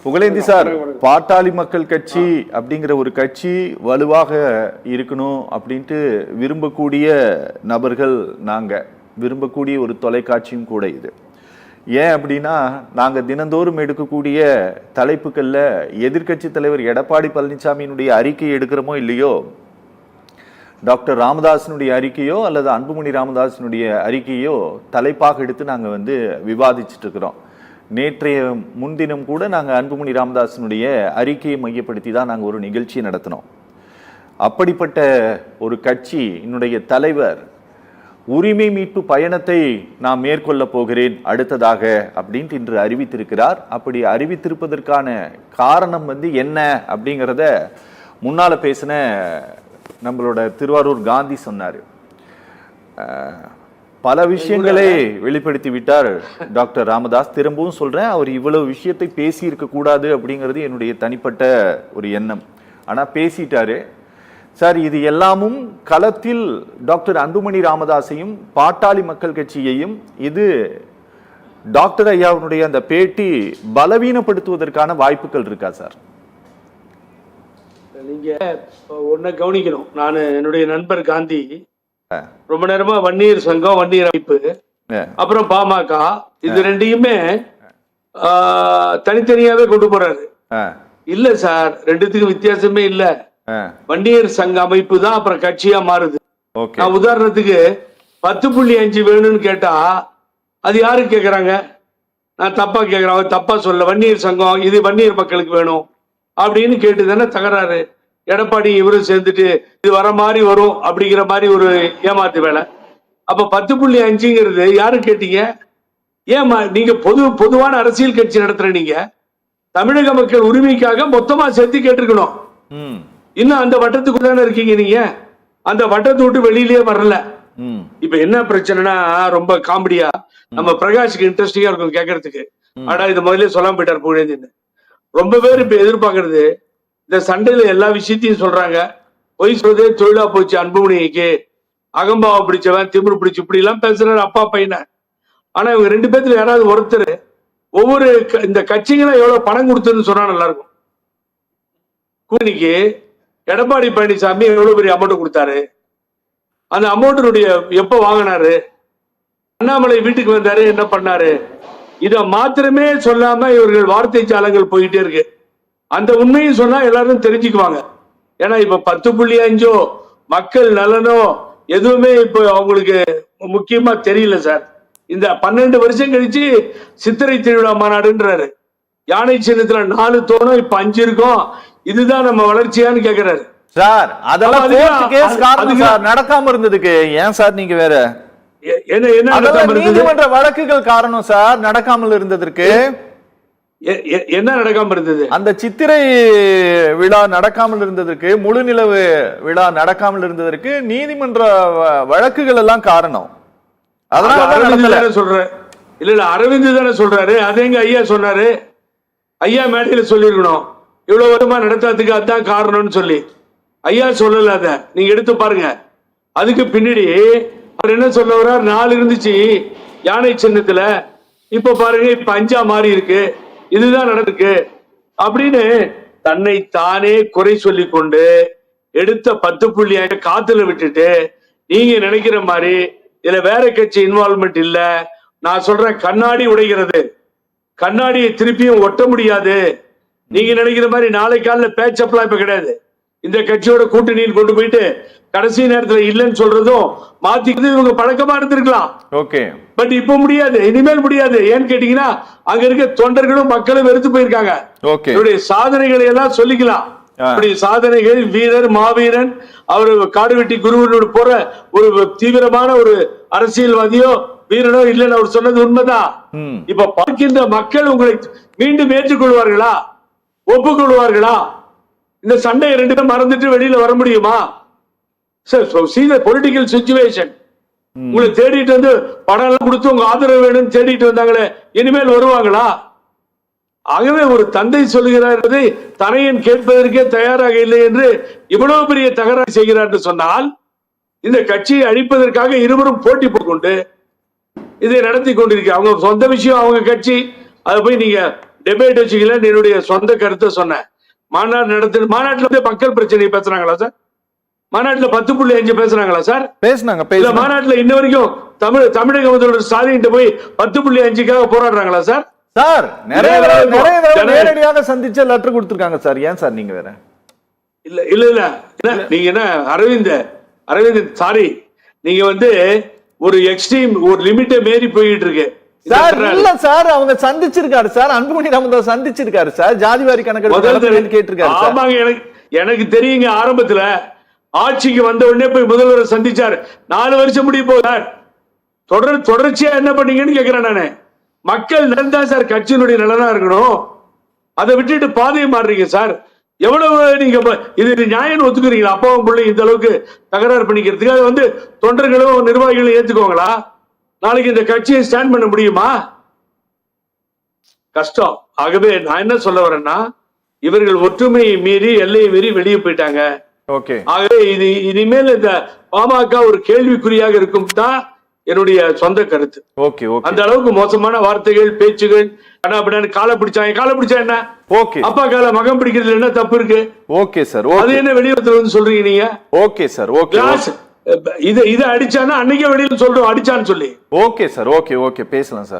Pugazhendhi sir, பாட்டாளி மக்கள் கட்சி அப்படிங்கிற ஒரு கட்சி வலுவாக இருக்கணும் அப்படின்ட்டு விரும்பக்கூடிய நபர்கள் நாங்கள், விரும்பக்கூடிய ஒரு தொலைக்காட்சியும் கூட இது. ஏன் அப்படின்னா, நாங்கள் தினந்தோறும் எடுக்கக்கூடிய தலைப்புகளில் எதிர்கட்சி தலைவர் எடப்பாடி பழனிசாமியினுடைய அறிக்கை எடுக்கிறோமோ இல்லையோ, டாக்டர் ராமதாஸினுடைய அறிக்கையோ அல்லது அன்புமணி ராமதாஸினுடைய அறிக்கையோ தலைப்பாக எடுத்து நாங்கள் விவாதிச்சுட்டு இருக்கிறோம். நேற்றைய முன்தினம் கூட நாங்கள் அன்புமணி ராமதாஸினுடைய அறிக்கையை மையப்படுத்தி தான் நாங்கள் ஒரு நிகழ்ச்சியை நடத்தினோம். அப்படிப்பட்ட ஒரு கட்சி என்னுடைய தலைவர் உரிமை மீட்பு பயணத்தை நான் மேற்கொள்ள போகிறேன் அடுத்ததாக அப்படின்ட்டு இன்று அறிவித்திருக்கிறார். அப்படி அறிவித்திருப்பதற்கான காரணம் என்ன அப்படிங்கிறத முன்னால பேசின நம்மளோட திருவாரூர் காந்தி சொன்னார். பல விஷயங்களை வெளிப்படுத்தி விட்டார் டாக்டர் ராமதாஸ். திரும்பவும் சொல்றேன், அவர் இவ்வளவு விஷயத்தை பேசி இருக்க கூடாது அப்படிங்கிறது என்னுடைய தனிப்பட்ட ஒரு எண்ணம். ஆனா பேசிட்டாரு சார். இது எல்லாமும் களத்தில் டாக்டர் அன்புமணி ராமதாஸையும் பாட்டாளி மக்கள் கட்சியையும் இது டாக்டர் ஐயாவுடைய அந்த பேட்டி பலவீனப்படுத்துவதற்கான வாய்ப்புகள் இருக்கா சார்? நீங்க ஒன்ன கவனிக்கணும். நான் என்னுடைய நண்பர் காந்தி ரொம்ப நேரமா வன்னியர் சங்கம், வன்னியர் அமைப்பு, அப்புறம் பாமக, இது ரெண்டையுமே தனித்தனியாவே கொண்டு போறாரு. இல்ல சார், ரெண்டுத்துக்கும் வித்தியாசமே இல்ல. வன்னியர் சங்க அமைப்பு தான் அப்புறம் கட்சியா மாறுது. நான் உதாரணத்துக்கு 10.5 வேணும்னு கேட்டா அது யாருக்கு கேக்குறாங்க? நான் தப்பா கேக்குறேன், தப்பா சொல்ல. வன்னியர் சங்கம் இது வன்னியர் மக்களுக்கு வேணும் அப்படின்னு கேட்டு தானே தகராறு. எடப்பாடி இவரும் சேர்ந்துட்டு இது வர மாதிரி வரும் அப்படிங்கிற மாதிரி ஒரு ஏமாத்து வேலை. அப்ப 10.5ங்கிறது யாரு கேட்டீங்க? ஏமா நீங்க பொதுவான அரசியல் கட்சி நடத்துற நீங்க தமிழக மக்கள் உரிமைக்காக மொத்தமா சேர்த்து கேட்டிருக்கணும். இன்னும் அந்த வட்டத்துக்கு தானே இருக்கீங்க நீங்க. அந்த வட்டத்தை விட்டு வெளியிலேயே வரல. இப்ப என்ன பிரச்சனைனா, ரொம்ப காமெடியா நம்ம பிரகாஷ்க்கு இன்ட்ரெஸ்டிங்கா இருக்கும் கேட்கறதுக்கு. ஆனா இது முதல்ல சொல்லாம போயிட்டார் புகழேந்தின்னு. ரொம்ப பேர் இப்ப எதிர்பார்க்கறது, இந்த சண்டையில எல்லா விஷயத்தையும் சொல்றாங்க. பொய் சொல்றதே தொழிலா போச்சு அன்புமணிக்கு, அகம்பாவம் பிடிச்சவன், திமிரு பிடிச்சு, இப்படி எல்லாம் பேசுறாரு அப்பா பையனை. ஆனா இவங்க ரெண்டு பேர்த்துல யாராவது ஒருத்தர் ஒவ்வொரு இந்த கட்சிகளை எவ்வளவு பணம் கொடுத்துன்னு சொன்னா நல்லா இருக்கும். கூட்டணிக்கு எடப்பாடி பழனிசாமி எவ்வளவு பெரிய அமௌண்ட் கொடுத்தாரு, அந்த அமௌண்ட்டினுடைய எப்ப வாங்கினாரு, அண்ணாமலை வீட்டுக்கு வந்தாரு, என்ன பண்ணாரு, இத மாத்திரமே சொல்லாம இவர்கள் வார்த்தை சாலங்கள் போயிட்டே இருக்கு. அந்த உண்மையை சொன்னா எல்லாரும் தெரிஞ்சுக்குவாங்க. ஏன்னா இப்ப 10.5 மக்கள் நலனோ எதுவுமே இப்ப அவங்களுக்கு முக்கியமா தெரியல சார். இந்த 12 வருஷம் கழிச்சு சித்திரை திருவிழா மாநாடுன்றாரு. யானை சின்னத்துல 4 தோணும், இப்ப 5 இருக்கும். இதுதான் நம்ம வளர்ச்சியான்னு கேக்குறாரு சார். அதெல்லாம் நடக்காம இருந்ததுக்கு ஏன் சார் நீங்க வேற நீதிமன்ற வழக்குகள் காரணம் சார் நடக்காமல் இருந்ததற்கு? என்ன நடக்காம இருந்தது? அந்த சித்திரை விழா நடக்காமல் இருந்ததற்கு, முழு நிலவு விழா நடக்காமல் இருந்ததற்கு நீதிமன்ற வழக்குகள் எல்லாம் காரணம். அதனால சொல்றேன். இல்ல அரவிந்த் தானே சொல்றாரு. அது எங்க ஐயா சொன்னாரு? ஐயா மேடையில சொல்லிருக்கணும், இவ்வளவு வருமா நடத்தாதுக்கு அதுதான் காரணம்னு சொல்லி. ஐயா சொல்லல. அத நீங்க எடுத்து பாருங்க. அதுக்கு பின்னாடி அவர் என்ன சொல்ல வர்றார், 4 இருந்துச்சு யானை சின்னத்துல, இப்ப பாருங்க இப்ப 5 மாறி இருக்கு, இதுதான் நடக்கு அப்படின்னு தன்னை தானே குறை சொல்லி கொண்டு எடுத்த 10.5 காத்துல விட்டுட்டு, நீங்க நினைக்கிற மாதிரி இதுல வேற கட்சி இன்வால்வ்மெண்ட் இல்ல. நான் சொல்றேன், கண்ணாடி உடைகிறது, கண்ணாடியை திருப்பியும் ஒட்ட முடியாது. நீங்க நினைக்கிற மாதிரி நாளை காலில் பேச்சப்லாம் இப்ப கிடையாது. இந்த கட்சியோட கூட்டணியில் கொண்டு போயிட்டு கடைசி நேரத்துல இல்லைன்னு சொல்றதும் மாத்திக்கிறது இவங்க பழக்கமா இருந்திருக்கலாம். பட் இப்ப முடியாது, இனிமேல் முடியாது. ஏன்னு கேட்டீங்கன்னா, அங்க இருக்க தொண்டர்களும் மக்களும் வெறுத்து போயிருக்காங்க. இவருடைய சாதனைகளை எல்லாம் சொல்லிக்கலாம். சாதனைகள், வீரர், மாவீரன், அவரு காடு வெட்டி குருவனோடு போற ஒரு தீவிரமான ஒரு அரசியல்வாதியோ வீரனோ இல்லைன்னு அவர் சொன்னது உண்மைதான். இப்ப பார்க்கின்ற மக்கள் உங்களை மீண்டும் ஏற்றுக்கொள்வார்களா, ஒப்புக்கொள்வார்களா? இந்த சண்டையை 2 பேரும் மறந்துட்டு வெளியில வர முடியுமா? Political situation. உங்களை தேடிட்டு வந்து படம் எல்லாம் கொடுத்து உங்க ஆதரவு வேணும்னு தேடிட்டு வந்தாங்களே, இனிமேல் வருவாங்களா? ஆகவே ஒரு தந்தை சொல்லுகிறார் என்பதை தனையன் கேட்பதற்கே தயாராக இல்லை என்று இவ்வளவு பெரிய தகராறு செய்கிறார் என்று சொன்னால், இந்த கட்சியை அழிப்பதற்காக இருவரும் போட்டி போட்டுக்கொண்டு இதை நடத்தி கொண்டிருக்க அவங்க சொந்த விஷயம், அவங்க கட்சி. அதை போய் நீங்க டிபேட் வச்சுக்கல, என்னுடைய சொந்த கருத்தை சொன்னேன். மாநாட்டுல வந்து மக்கள் பிரச்சனை பேசுறாங்களா சார்? மாநாட்டுல 10.5 பேசுறாங்களா சார்? பேசுனாங்க இல்ல மாநாட்டுல இன்ன வரைக்கும் தமிழக முதல்வர் ஸ்டாலின் போய் 10.5க்காக போராடுறாங்களா சார்? சார் நிறைய தடவை நேரடியாக சந்திச்சு லெட்டர் கொடுத்திருக்காங்க சார். ஏன் சார் நீங்க வேற? இல்ல இல்ல இல்ல நீங்க என்ன அரவிந்த் சாரி, நீங்க வந்து ஒரு எக்ஸ்ட்ரீம் ஒரு லிமிட்டை மீறி போயிட்டு இருக்கு சார். இல்ல சார், அவங்க சந்திச்சிருக்காரு சார், அன்புமணி ராமதாஸ் சந்திச்சிருக்காரு சார், ஜாதிவாரி கணக்கு கேட்டிருக்காரு. ஆமாங்க, எனக்கு தெரியுங்க. ஆரம்பத்துல ஆட்சிக்கு வந்த உடனே போய் முதல்வரை சந்திச்சார். 4 வருஷம் முடிய போதார். தொடர்ச்சியா என்ன பண்ணீங்கன்னு கேக்குறேன் நானு. மக்கள் நலன் தான் சார் கட்சியினுடைய நலனா இருக்கணும். அதை விட்டுட்டு பாதையை மாறுறீங்க சார். எவ்வளவு நீங்க இது நியாயம் ஒத்துக்குறீங்களா? அப்பாவும் பிள்ளை இந்த அளவுக்கு தகராறு பண்ணிக்கிறதுக்கு அது வந்து தொண்டர்களும் நிர்வாகிகளும் ஏத்துக்குவாங்களா? நாளைக்கு இந்த கட்சியை ஸ்டாண்ட் பண்ண முடியுமா? கஷ்டம். ஆகவே நான் என்ன சொல்ல வரேன்னா, இவர்கள் ஒற்றுமையை மீறி எல்லையை மீறி வெளியே போயிட்டாங்க. ஆகவே இனிமேல் இந்த பாமக ஒரு கேள்விக்குறியாக இருக்கும் தான் என்னுடைய சொந்த கருத்து. அந்த அளவுக்கு மோசமான வார்த்தைகள், பேச்சுகள், காலை பிடிச்சா என்ன? அப்பா கால மகம் பிடிக்கிறதுல என்ன தப்பு இருக்கு? அது என்ன வெளியுறவுல வந்து சொல்றீங்க நீங்க? இதை அடிச்சானா அன்னைக்கே வெளியில சொல்றோம் அடிச்சான்னு சொல்லி. ஓகே சார், ஓகே பேசலாம் சார்.